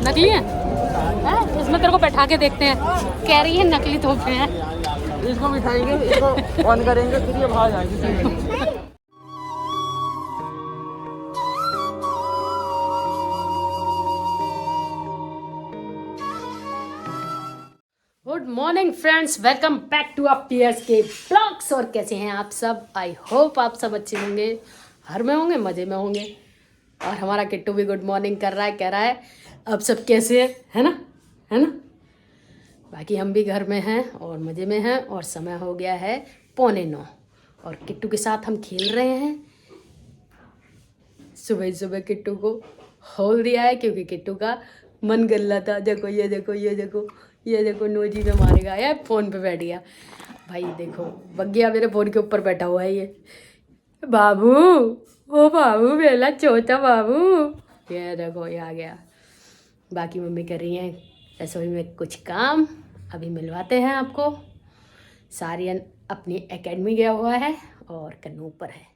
नकली है? इसमें तेरे को बैठा के देखते हैं। कह रही है नकली तोहफे हैं। इसको बिठाएंगे, इसको ऑन करेंगे, फिर ये बाहर जाएगी। Good morning friends, welcome back to आप PSK ब्लॉग्स। और कैसे हैं आप सब? आई होप आप सब अच्छे होंगे, घर में होंगे, मज़े में होंगे। और हमारा किट्टू भी गुड मॉर्निंग कर रहा है, कह रहा है अब सब कैसे है ना, है ना। बाकी हम भी घर में हैं और मज़े में हैं। और समय हो गया है 8:45 और किट्टू के साथ हम खेल रहे हैं। सुबह सुबह किट्टू को खोल दिया है क्योंकि किट्टू का मन कर रहा था। देखो ये देखो ये देखो ये देखो, नोजी पे मारेगा या फ़ोन पे बैठ गया। भाई देखो बग्गिया मेरे फ़ोन के ऊपर बैठा हुआ है। ये बाबू, ओ बाबू मेरा छोटा बाबू, ये देखो ये आ गया। बाकी मम्मी कर रही हैं रसोई में कुछ काम, अभी मिलवाते हैं आपको। सारियन अपनी एकेडमी गया हुआ है और कन्नू ऊपर है।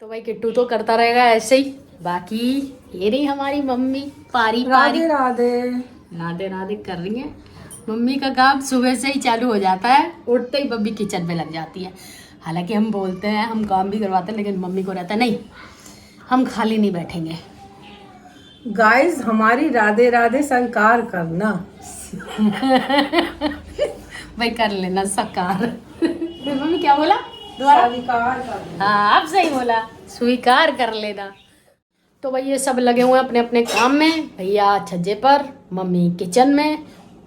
तो भाई किट्टू तो करता रहेगा ऐसे ही। बाकी ये रही हमारी मम्मी पारी पारी राधे राधे राधे कर रही हैं। मम्मी का काम सुबह से ही चालू हो जाता है, उठते ही मम्मी किचन में लग जाती है। हालांकि हम बोलते हैं, हम काम भी करवाते हैं, लेकिन मम्मी को रहता है नहीं, हम खाली नहीं बैठेंगे। गाइस, हमारी राधे राधे संकार करना। भाई कर लेना सकार। मम्मी क्या बोला दोबारा? स्वीकार करना। हाँ आप सही बोला, स्वीकार कर लेना। तो भाई ये सब लगे हुए हैं अपने अपने काम में। भैया छज्जे पर, मम्मी किचन में।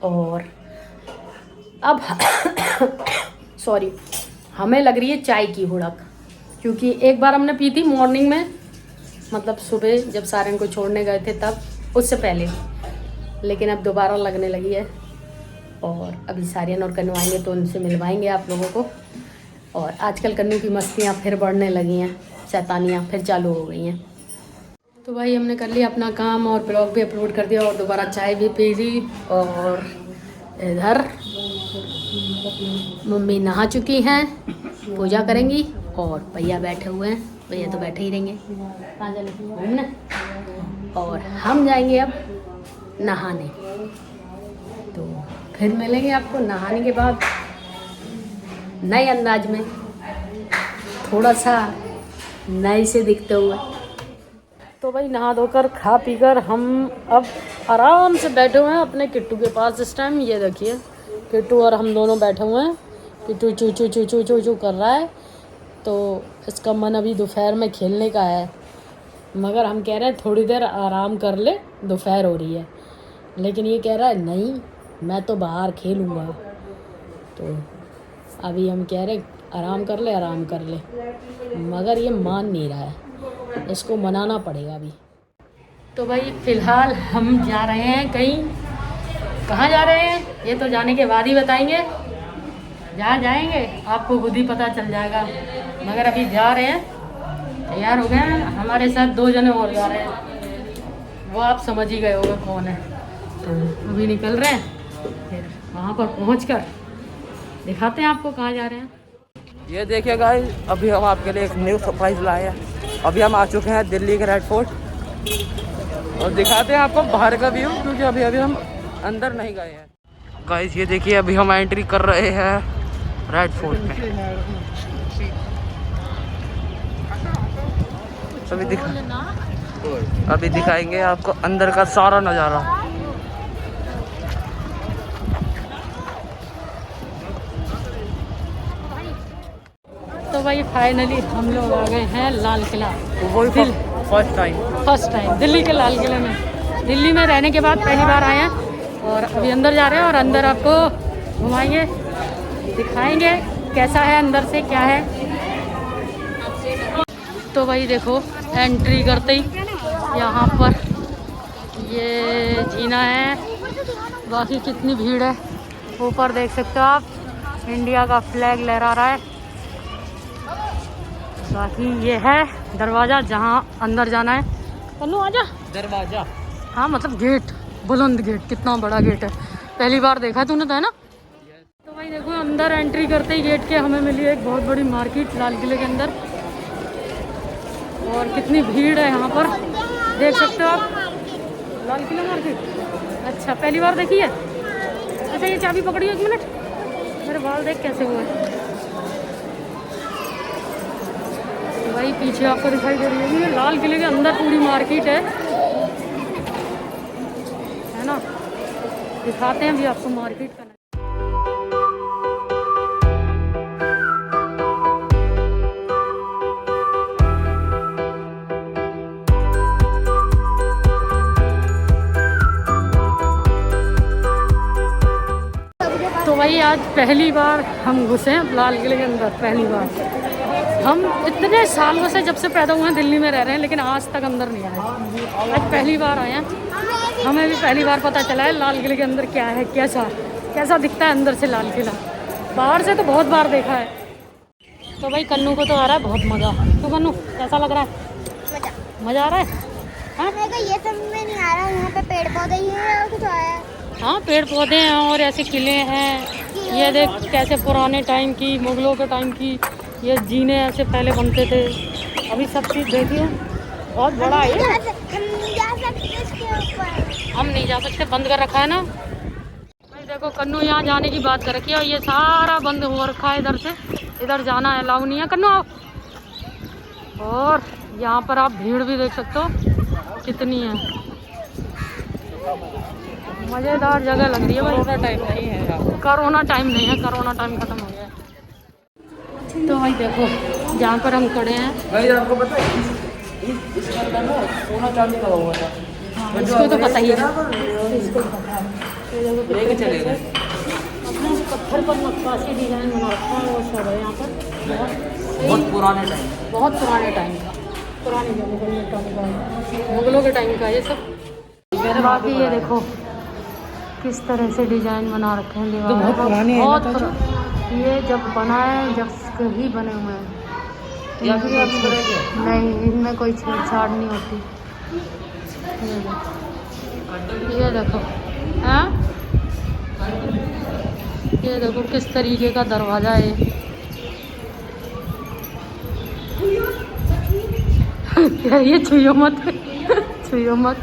और अब सॉरी, हमें लग रही है चाय की हुड़क, क्योंकि एक बार हमने पी थी मॉर्निंग में, मतलब सुबह जब सारन को छोड़ने गए थे तब, उससे पहले। लेकिन अब दोबारा लगने लगी है। और अभी सारियन और कन्नू आएंगे तो उनसे मिलवाएंगे आप लोगों को। और आजकल कन्नू की मस्तियाँ फिर बढ़ने लगी हैं, शैतानियाँ फिर चालू हो गई हैं। तो भाई हमने कर लिया अपना काम और ब्लॉग भी अपलोड कर दिया और दोबारा चाय भी पी ली। और इधर मम्मी नहा चुकी हैं, पूजा करेंगी। और भैया बैठे हुए हैं, भैया तो बैठे ही रहेंगे, कहाँ चले घूमने। और हम जाएंगे अब नहाने। तो फिर मिलेंगे आपको नहाने के बाद नए अंदाज में, थोड़ा सा नए से दिखते हुए। तो भाई नहा धोकर खा पीकर हम अब आराम से बैठे हुए हैं अपने किट्टू के पास। इस टाइम ये देखिए किट्टू और हम दोनों बैठे हुए हैं। किट्टू चू चू चू चू चू चू कर रहा है, तो इसका मन अभी दोपहर में खेलने का है। मगर हम कह रहे हैं थोड़ी देर आराम कर ले, दोपहर हो रही है। लेकिन ये कह रहा है नहीं, मैं तो बाहर खेलूँगा। तो अभी हम कह रहे आराम कर ले, आराम कर ले, मगर ये मान नहीं रहा है, इसको मनाना पड़ेगा अभी। तो भाई फ़िलहाल हम जा रहे हैं कहीं। कहाँ जा रहे हैं ये तो जाने के बाद ही बताएंगे। जहाँ जाएंगे आपको खुद ही पता चल जाएगा। मगर अभी जा रहे हैं, तैयार हो गए हैं। हमारे साथ 2 जने और जा रहे हैं, वो आप समझ ही गए होगा कौन है। तो अभी निकल रहे हैं, फिर वहाँ पर पहुँचकर दिखाते हैं आपको कहाँ जा रहे हैं। ये देखिए गाइस, अभी हम आपके लिए एक न्यू सरप्राइज लाए हैं। अभी हम आ चुके हैं दिल्ली के रेड फोर्ट और दिखाते हैं आपको बाहर का व्यू, क्योंकि अभी हम अंदर नहीं गए हैं। गाइस ये देखिए, अभी हम एंट्री कर रहे हैं रेड फोर्ट में। अभी दिखाएंगे आपको अंदर का सारा नज़ारा। तो भाई फाइनली हम लोग आ गए हैं लाल किला। फर्स्ट टाइम दिल्ली के लाल किले में। दिल्ली में रहने के बाद पहली बार आए हैं और अभी अंदर जा रहे हैं। और अंदर आपको घुमाएंगे, दिखाएंगे कैसा है अंदर से क्या है। तो भाई देखो एंट्री करते ही यहाँ पर ये जीना है। बाकी कितनी भीड़ है, ऊपर देख सकते हो आप, इंडिया का फ्लैग लहरा रहा है। बाकी ये है दरवाज़ा जहाँ अंदर जाना है। कन्नू आजा। दरवाज़ा हाँ मतलब गेट, बुलंद गेट, कितना बड़ा गेट है, पहली बार देखा है तूने तो, है ना। तो भाई देखो अंदर एंट्री करते ही गेट के हमें मिली एक बहुत बड़ी मार्केट लाल किले के अंदर, और कितनी भीड़ है यहाँ पर देख सकते हो आप। लाल किला मार्केट, अच्छा पहली बार देखी है। अच्छा ये चाबी पकड़ी, एक मिनट, मेरे बाल देख कैसे हुए। भाई पीछे आपको दिखाई दे रही होगी ये लाल किले के अंदर पूरी मार्केट है ना। दिखाते हैं अभी आपको मार्केट का। तो भाई आज पहली बार हम घुसे हैं लाल किले के अंदर, पहली बार। हम इतने सालों से जब से पैदा हुए हैं दिल्ली में रह रहे हैं, लेकिन आज तक अंदर नहीं आए। आज पहली बार आए हैं, हमें भी पहली बार पता चला है लाल किले के अंदर क्या है, कैसा दिखता है अंदर से लाल किला। बाहर से तो बहुत बार देखा है। तो भाई कन्नू को तो आ रहा है बहुत मज़ा। तो कन्नू कैसा लग रहा है? मज़ा आ रहा है? हाँ ये सब में नहीं आ रहा, यहाँ पे पेड़ पौधे ही हैं और कुछ आया। हाँ पेड़ पौधे हैं और ऐसे किले हैं। ये देख कैसे पुराने टाइम की, मुगलों के टाइम की ये जीने ऐसे पहले बनते थे। अभी सब चीज़ देखिए, बहुत बड़ा है। हम नहीं जा सकते, बंद कर रखा है ना। भाई देखो कन्नू यहाँ जाने की बात कर रखी है और ये सारा बंद हो रखा है। इधर से इधर जाना अलाउ नहीं है कन्नू, आओ। और यहाँ पर आप भीड़ भी देख सकते हो कितनी है, मज़ेदार जगह लग रही है भाई। कोरोना टाइम नहीं है, कोरोना टाइम नहीं है, कोरोना टाइम खत्म हो गया। तो भाई देखो जहाँ पर हम खड़े हैं, भाई आपको पता है इसके अंदर ना सोना चांदी का हुआ था। हाँ, इसको तो पता ही है, इसको पता है। लेके चले गए। अपने पत्थर पर नक्काशी डिजाइन बना रखा है, वो सब है यहाँ पर। बहुत पुराने टाइम, बहुत पुराने टाइम का, पुराने जमाने का, मुगलों के टाइम का ये सब। बाकी ये देखो किस तरह से डिजाइन बना रखे हैं दीवार। बहुत पुराने हैं, बहुत पुराने। ये जब बना है जब से ही बने हुए हैं। या फिर अभी बनेंगे? नहीं, इनमें कोई छेड़छाड़ नहीं होती। ये देखो, हाँ ये देखो किस तरीके का दरवाजा है। क्या ये छुइयो मत, छुइयो मत।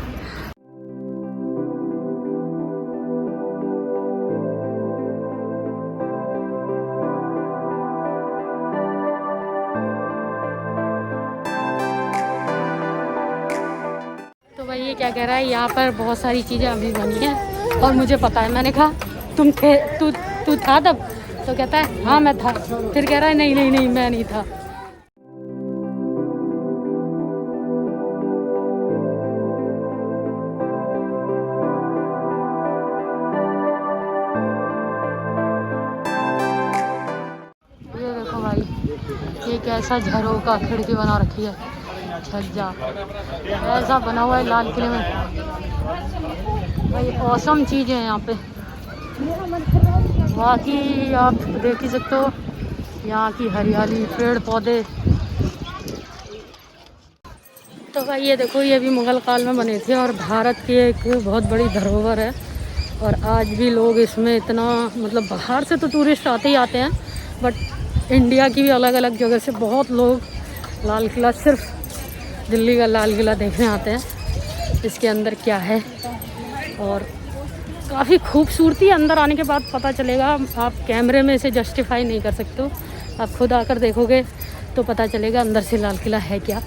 तो भाई ये क्या कह रहा है, यहाँ पर बहुत सारी चीज़ें अभी बनी हैं और मुझे पता है। मैंने कहा तुम थे, तू था तब? तो कहता है हाँ मैं था। फिर कह रहा है नहीं नहीं नहीं मैं नहीं था। ये देखो भाई ये कैसा झरोका खिड़की बना रखी है, छज्जा ऐसा बना हुआ है लाल किले में। भाई औसम चीज़ें हैं यहाँ पे। बाकी आप देख ही सकते हो यहाँ की हरियाली, पेड़ पौधे। तो भाई ये देखो ये भी मुग़ल काल में बने थे और भारत की एक बहुत बड़ी धरोहर है। और आज भी लोग इसमें इतना, मतलब बाहर से तो टूरिस्ट आते ही आते हैं, बट इंडिया की भी अलग अलग जगह से बहुत लोग लाल किला, सिर्फ दिल्ली का लाल किला देखने आते हैं। इसके अंदर क्या है और काफ़ी खूबसूरती, अंदर आने के बाद पता चलेगा। आप कैमरे में इसे जस्टिफाई नहीं कर सकते हो, आप खुद आकर देखोगे तो पता चलेगा अंदर से लाल किला है क्या,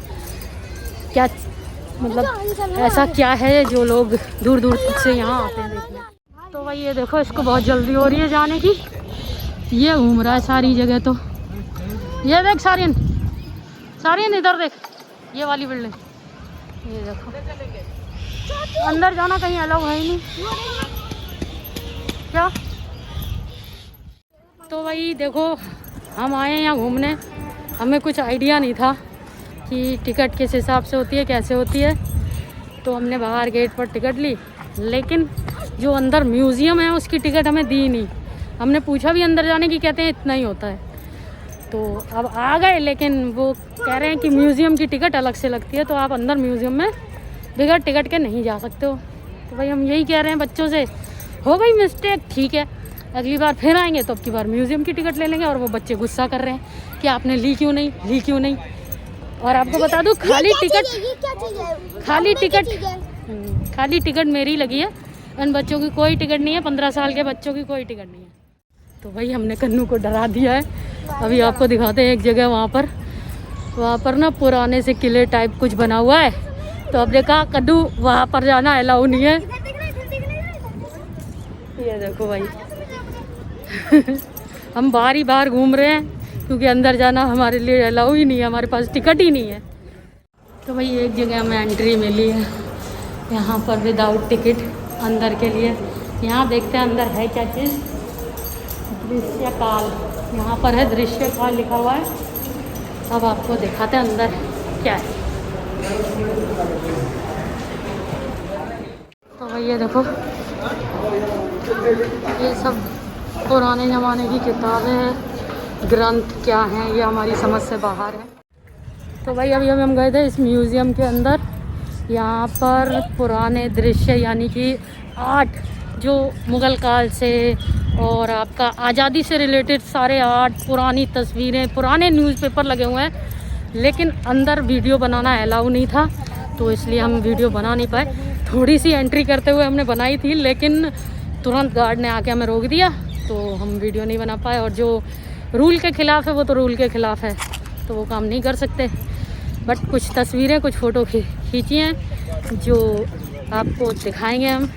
मतलब ऐसा क्या है जो लोग दूर दूर तक से यहाँ आते हैं देखने। तो भाई ये देखो इसको बहुत जल्दी हो रही है जाने की, ये घूम रहा है सारी जगह। तो ये देख सारियन, सारियन इधर देख, ये वाली बिल्डिंग, ये देखो। अंदर जाना कहीं अलाउ है ही नहीं क्या। तो भाई देखो हम आए हैं यहाँ घूमने, हमें कुछ आइडिया नहीं था कि टिकट किस हिसाब से होती है, कैसे होती है। तो हमने बाहर गेट पर टिकट ली, लेकिन जो अंदर म्यूज़ियम है उसकी टिकट हमें दी नहीं। हमने पूछा भी अंदर जाने की, कहते हैं इतना ही होता है। तो अब आ गए, लेकिन वो कह रहे हैं कि म्यूज़ियम की टिकट अलग से लगती है, तो आप अंदर म्यूज़ियम में बगैर टिकट के नहीं जा सकते हो। तो भाई हम यही कह रहे हैं बच्चों से, हो गई मिस्टेक ठीक है, अगली बार फिर आएंगे तो अब की बार म्यूज़ियम की टिकट ले लेंगे। और वो बच्चे गुस्सा कर रहे हैं कि आपने ली क्यों नहीं। और आपको बता दूँ खाली टिकट मेरी लगी है, उन बच्चों की कोई टिकट नहीं है, 15 साल के बच्चों की कोई टिकट नहीं है। तो भाई हमने कन्नू को डरा दिया है। अभी आपको दिखाते हैं एक जगह, वहाँ पर ना पुराने से किले टाइप कुछ बना हुआ है। तो अब देखा कन्नू वहाँ पर जाना अलाउ नहीं है। ये देखो भाई हम बार ही बार घूम रहे हैं क्योंकि अंदर जाना हमारे लिए अलाउ ही नहीं है, हमारे पास टिकट ही नहीं है। तो भाई एक जगह हमें एंट्री मिली है यहाँ पर विदाउट टिकट अंदर के लिए। यहाँ देखते हैं अंदर है क्या चीज़। दृश्यकाल, यहाँ पर है दृश्यकाल लिखा हुआ है। अब आपको दिखाते हैं अंदर क्या है। तो भाई ये देखो, ये सब पुराने ज़माने की किताबें हैं, ग्रंथ क्या हैं ये हमारी समझ से बाहर है। तो भाई अभी हम गए थे इस म्यूज़ियम के अंदर। यहाँ पर पुराने दृश्य यानी कि आर्ट जो मुग़ल काल से और आपका आज़ादी से रिलेटेड सारे आर्ट, पुरानी तस्वीरें, पुराने न्यूज़पेपर लगे हुए हैं। लेकिन अंदर वीडियो बनाना अलाउ नहीं था तो इसलिए हम वीडियो बना नहीं पाए। थोड़ी सी एंट्री करते हुए हमने बनाई थी लेकिन तुरंत गार्ड ने आके हमें रोक दिया तो हम वीडियो नहीं बना पाए। और जो रूल के ख़िलाफ़ है वो तो रूल के ख़िलाफ़ है, तो वो काम नहीं कर सकते। बट कुछ तस्वीरें, कुछ फ़ोटो खींची हैं जो आपको दिखाएंगे हम।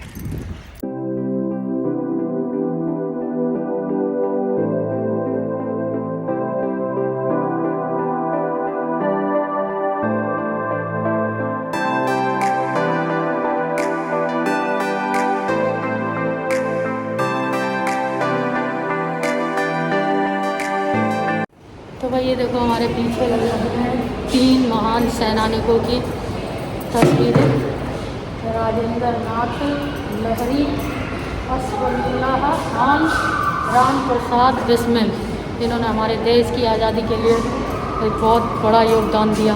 तो भाई ये देखो हमारे पीछे लगे हुए हैं 3 महान सैनिकों की तस्वीरें। राजेंद्र नाथ लहरी, असफुल्लाह खान, राम प्रसाद बिस्मिल। इन्होंने हमारे देश की आज़ादी के लिए एक बहुत बड़ा योगदान दिया।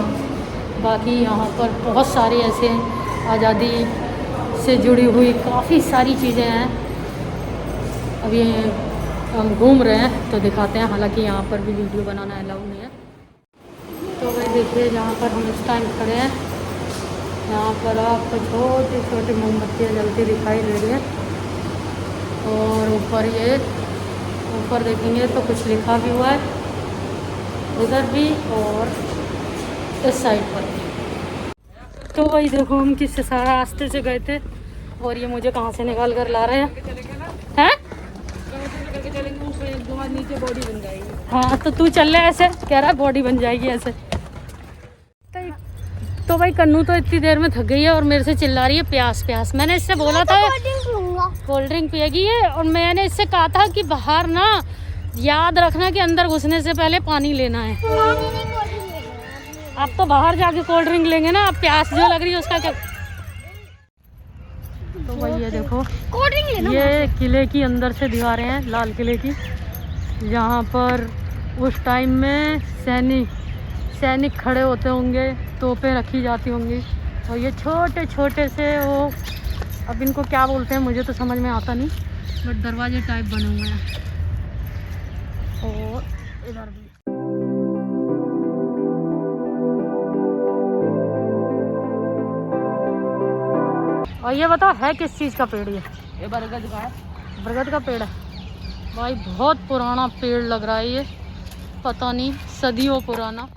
बाकी यहाँ पर बहुत सारी ऐसे आज़ादी से जुड़ी हुई काफ़ी सारी चीज़ें हैं। अभी हम घूम रहे हैं तो दिखाते हैं, हालांकि यहाँ पर भी वीडियो बनाना अलाउ नहीं है। तो भाई देखिए जहाँ पर हम इस टाइम खड़े हैं, यहाँ पर आपको छोटी छोटी मोमबत्तियाँ जलती दिखाई दे रही हैं। और ऊपर देखेंगे तो कुछ लिखा भी हुआ है इधर भी और इस साइड पर भी। तो भाई देखो हम किस सारा रास्ते से गए थे और ये मुझे कहाँ से निकाल कर ला रहे हैं। नीचे बॉडी बन जाएगी। हाँ तो तू चल रहा है ऐसे, कह रहा है बॉडी बन जाएगी ऐसे। तो भाई कन्नू तो इतनी देर में थक गई है और मेरे से चिल्ला रही है प्यास प्यास। मैंने इससे बोला था कोल्ड ड्रिंक पिएगी है, और मैंने इससे कहा था कि बाहर ना याद रखना कि अंदर घुसने से पहले पानी लेना है। अब तो बाहर जाके कोल्ड ड्रिंक लेंगे ना, अब प्यास जो लग रही है उसका क्या। तो भाई ये देखो ये किले की अंदर से दीवारें हैं, लाल किले की, जहाँ पर उस टाइम में सैनिक खड़े होते होंगे, तोपें रखी जाती होंगी। और ये छोटे छोटे से वो, अब इनको क्या बोलते हैं मुझे तो समझ में आता नहीं, बट दरवाजे टाइप बने हुए हैं। और इधर भी और ये बताओ है किस चीज़ का पेड़ ये बरगद का है। बरगद का पेड़ है भाई, बहुत पुराना पेड़ लग रहा है ये, पता नहीं सदियों पुराना।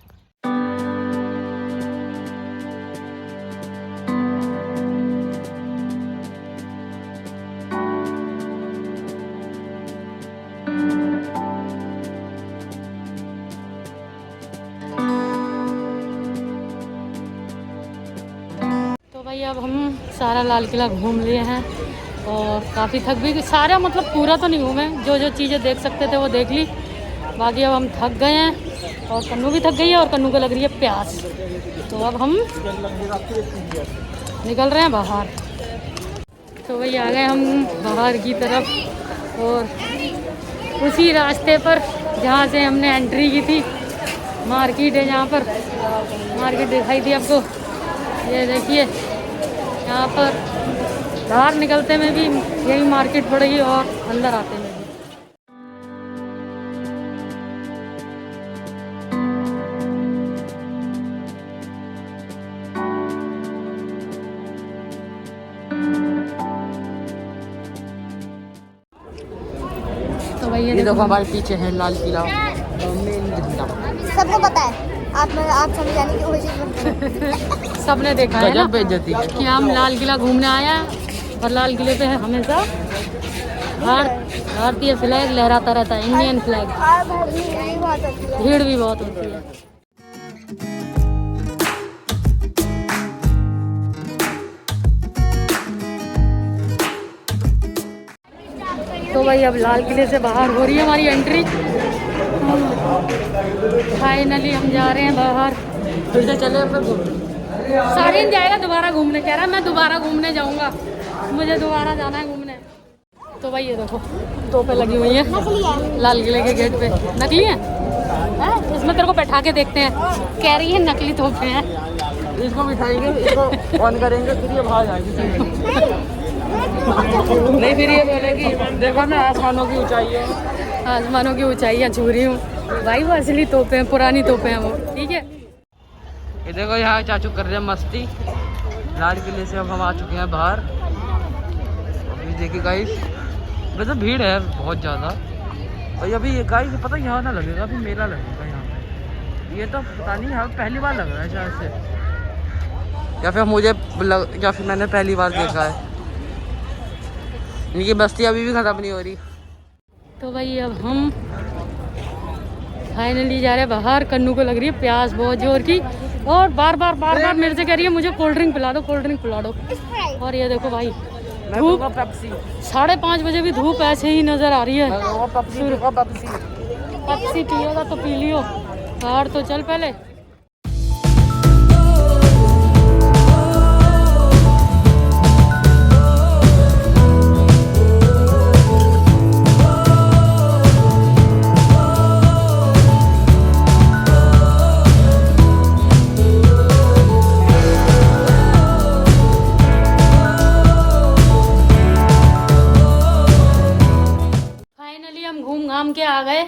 तो भाई अब हम सारा लाल किला घूम लिए हैं और काफ़ी थक भी, सारा मतलब पूरा तो नहीं घूमे, जो जो चीज़ें देख सकते थे वो देख ली। बाकी अब हम थक गए हैं और कन्नू भी थक गई है और कन्नू को लग रही है प्यास। तो अब हम निकल रहे हैं बाहर। तो भाई आ गए हम बाहर की तरफ और उसी रास्ते पर जहाँ से हमने एंट्री की थी, मार्केट है जहाँ पर, मार्केट दिखाई दी आपको। ये देखिए यहाँ पर बाहर निकलते में भी यही मार्केट पड़ेगी और अंदर आते में भी। तो भैया ये देखो हमारे पीछे है लाल किला, मेन झंडा। सबको पता है, आप समझ जाने की कोशिश सबने देखा है ना गजब बेइज्जती है। कि हम लाल किला घूमने आए हैं और लाल किले पे हमेशा भारतीय फ्लैग लहराता रहता है, इंडियन फ्लैग। भीड़ भी बहुत होती है। तो भाई अब लाल किले से बाहर हो रही है हमारी एंट्री। फाइनली हम जा रहे हैं बाहर। फिर से चले फिर घूमने। सारिन जाएगा दोबारा घूमने, कह रहा है मैं दोबारा घूमने जाऊंगा, मुझे दोबारा जाना है घूमने। तो भाई ये देखो तोपें लगी हुई हैं लाल किले के गेट पे। नकली है? इसमें तेरे को बैठा के देखते हैं। कह रही है नकली तोपें हैं। इसको बिठाएंगे, इसको ऑन करेंगे, फिर ये भाग जाएगी। नहीं फिर ये बोलेगी देखो मैं आसमानों की ऊंचाई है। आसमानों की ऊंचाइयाँ छू रही हूँ भाई, वो असली तोपें हैं, पुरानी तोपें हैं वो। ठीक है, ये देखो यहाँ चाचू कर रहे हैं मस्ती। लाल किले से अब हम आ चुके हैं बाहर। अभी देखिए गाइस, वैसे भीड़ है बहुत ज़्यादा। और अभी ये गाइस पता यहाँ ना लगेगा, अभी मेला लगेगा यहाँ पे। ये तो पता नहीं, यहाँ पहली बार लग रहा है शायद से, या फिर मैंने पहली बार देखा है। इनकी बस्ती अभी भी ख़त्म नहीं हो रही। तो भाई अब हम फाइनली जा रहे हैं बाहर। कन्नू को लग रही है प्यास बहुत जोर की और बार बार मेरे से कह रही है मुझे कोल्ड ड्रिंक पिला दो, कोल्ड ड्रिंक पिला दो। और ये देखो भाई धूप 5:30 बजे भी धूप ऐसे ही नजर आ रही है। पेप्सी पिएगा तो पी लियो, बाहर तो चल पहले। घूम घाम के आ गए।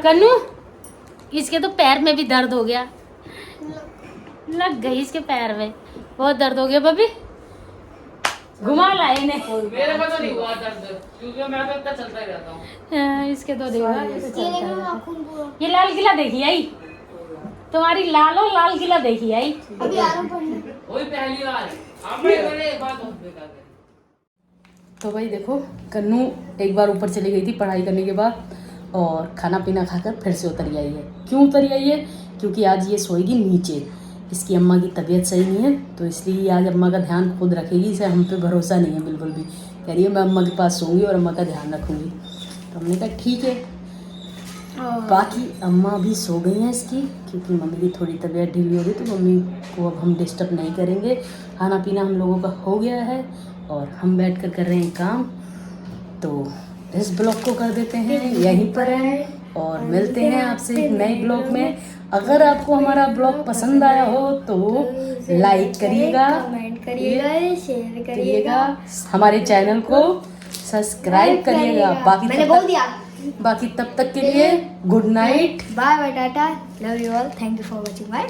कन्नू इसके तो पैर में भी दर्द हो गया, लग गई इसके पैर में, बहुत दर्द हो गया। बबी घुमा लाए ने। मेरे को तो नहीं हुआ दर्द, क्योंकि मैं तो इतना चलता ही रहता हूँ। इसके तो देखा, ये लाल किला देखी आई तुम्हारी, लाल किला देखी आई। वही पहली बार बात बेकार। तो भाई देखो कन्नू एक बार ऊपर चली गई थी पढ़ाई करने के बाद और खाना पीना खाकर फिर से उतर आई है। क्यों उतरी आई है? क्योंकि आज ये सोएगी नीचे। इसकी अम्मा की तबीयत सही नहीं है, तो इसलिए आज अम्मा का ध्यान खुद रखेगी। इसे हम पे भरोसा नहीं है बिल्कुल भी। कह रही है मैं अम्मा के पास सोऊंगी और अम्मा का ध्यान रखूँगी। तो हमने कहा ठीक है। बाकी अम्मा भी सो गई हैं इसकी, क्योंकि मम्मी की थोड़ी तबीयत ढीली हो गई, तो मम्मी को अब हम डिस्टर्ब नहीं करेंगे। खाना पीना हम लोगों का हो गया है और हम बैठकर कर रहे हैं काम। तो इस ब्लॉग को कर देते हैं यहीं पर है और मिलते हैं आपसे एक नए ब्लॉग में। अगर आपको हमारा ब्लॉग पसंद आया हो तो लाइक करिएगा, कमेंट करिएगा, शेयर करिएगा, हमारे चैनल को सब्सक्राइब करिएगा। बाकी तब तक के लिए good night, bye bye, tata, love you all, thank you for watching, bye.